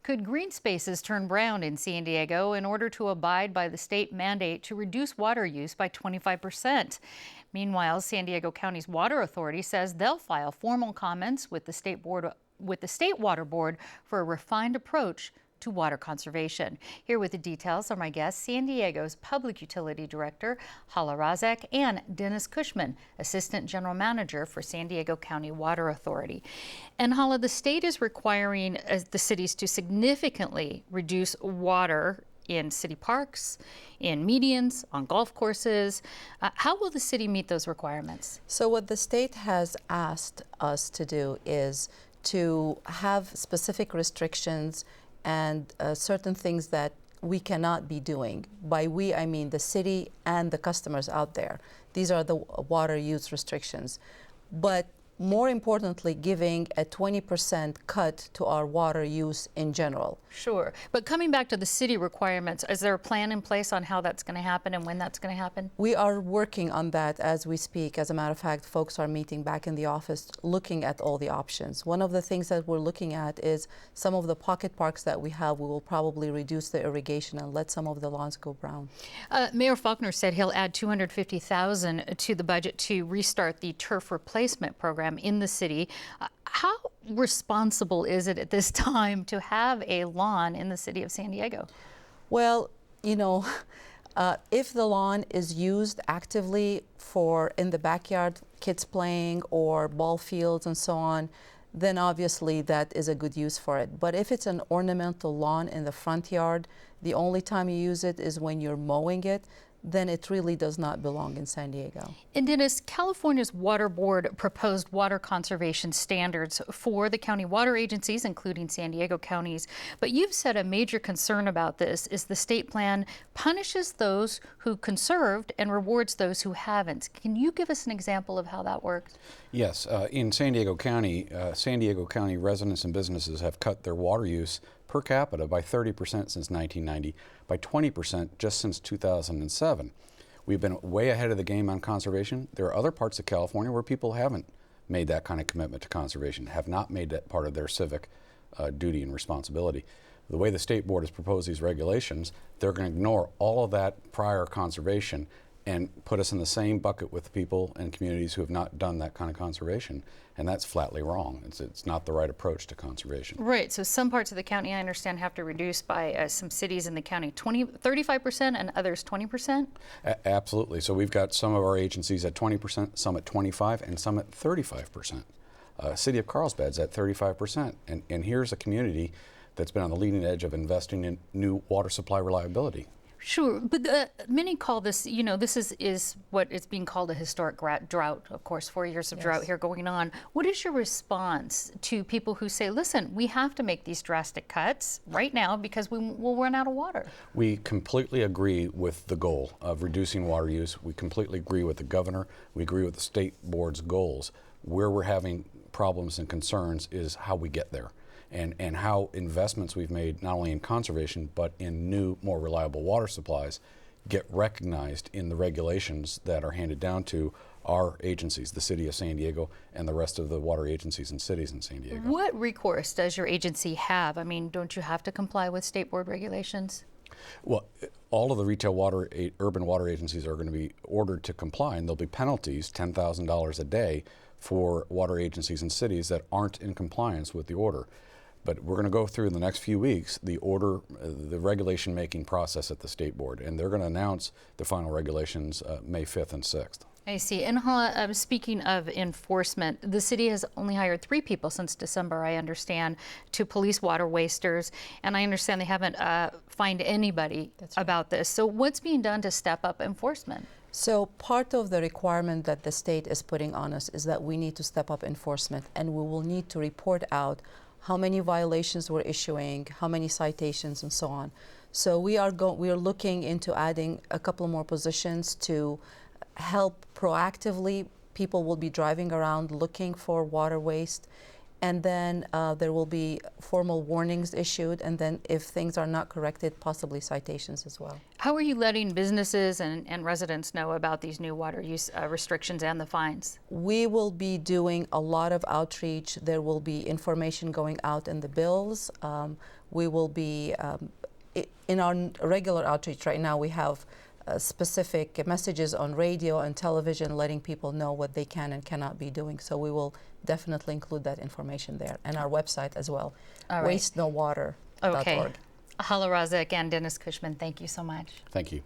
Could green spaces turn brown in San Diego in order to abide by the state mandate to reduce water use by 25%? Meanwhile, San Diego County's Water Authority says they'll file formal comments with the State Water Board for a refined approach to water conservation. Here with the details are my guests, San Diego's Public Utility Director, Hala Razak, and Dennis Cushman, Assistant General Manager for San Diego County Water Authority. And Hala, the state is requiring the cities to significantly reduce water in city parks, in medians, on golf courses. How will the city meet those requirements? So what the state has asked us to do is to have specific restrictions and certain things that we cannot be doing. By we, I mean the city and the customers out there. These are the water use restrictions. But more importantly, giving a 20% cut to our water use in general. Sure. But coming back to the city requirements, is there a plan in place on how that's going to happen and when that's going to happen? We are working on that as we speak. As a matter of fact, folks are meeting back in the office looking at all the options. One of the things that we're looking at is some of the pocket parks that we have, we will probably reduce the irrigation and let some of the lawns go brown. Mayor Faulkner said he'll add $250,000 to the budget to restart the turf replacement program in the city. How responsible is it at this time to have a lawn in the city of San Diego? Well, you know, if the lawn is used actively for in the backyard, kids playing or ball fields and so on, then obviously that is a good use for it. But if it's an ornamental lawn in the front yard, the only time you use it is when you're mowing it, then it really does not belong in San Diego. And Dennis, California's Water Board proposed water conservation standards for the county water agencies, including San Diego counties. But you've said a major concern about this is the state plan punishes those who conserved and rewards those who haven't. Can you give us an example of how that works? Yes, in San Diego County residents and businesses have cut their water use per capita by 30% since 1990, by 20% just since 2007. We've been way ahead of the game on conservation. There are other parts of California where people haven't made that kind of commitment to conservation, have not made that part of their civic duty and responsibility. The way the state board has proposed these regulations, they're going to ignore all of that prior conservation and put us in the same bucket with people and communities who have not done that kind of conservation. And that's flatly wrong. It's not the right approach to conservation. Right, so some parts of the county, I understand, have to reduce by some cities in the county 35% and others 20%? Absolutely. So we've got some of our agencies at 20%, some at 25%, and some at 35%. City of Carlsbad's at 35%. And here's a community that's been on the leading edge of investing in new water supply reliability. Sure, but many call this, you know, this is what is being called a historic drought, of course, 4 years of drought here going on. What is your response to people who say, listen, we have to make these drastic cuts right now because we will run out of water? We completely agree with the goal of reducing water use. We completely agree with the governor. We agree with the state board's goals. Where we're having problems and concerns is how we get there. And how investments we've made not only in conservation but in new, more reliable water supplies get recognized in the regulations that are handed down to our agencies, the City of San Diego and the rest of the water agencies and cities in San Diego. What recourse does your agency have? I mean, don't you have to comply with state board regulations? Well, all of the retail urban water agencies are going to be ordered to comply, and there'll be penalties, $10,000 a day, for water agencies and cities that aren't in compliance with the order. But we're going to go through in the next few weeks the regulation making process at the state board, and they're going to announce the final regulations May 5th and 6th. I see. And Hala, speaking of enforcement, the city has only hired 3 people since December, I understand, to police water wasters, and I understand they haven't fined anybody about this. So what's being done to step up enforcement? So part of the requirement that the state is putting on us is that we need to step up enforcement, and we will need to report out how many violations we're issuing, how many citations, and so on. So we are looking into adding a couple more positions to help proactively. People will be driving around looking for water waste, and then there will be formal warnings issued, and then if things are not corrected, possibly citations as well. How are you letting businesses and residents know about these new water use restrictions and the fines? We will be doing a lot of outreach. There will be information going out in the bills. We will be, in our regular outreach right now, we have specific messages on radio and television letting people know what they can and cannot be doing. So we will definitely include that information there, and our website as well, All right. wastenowater.org. Okay. Hala Razik and Dennis Cushman, thank you so much. Thank you.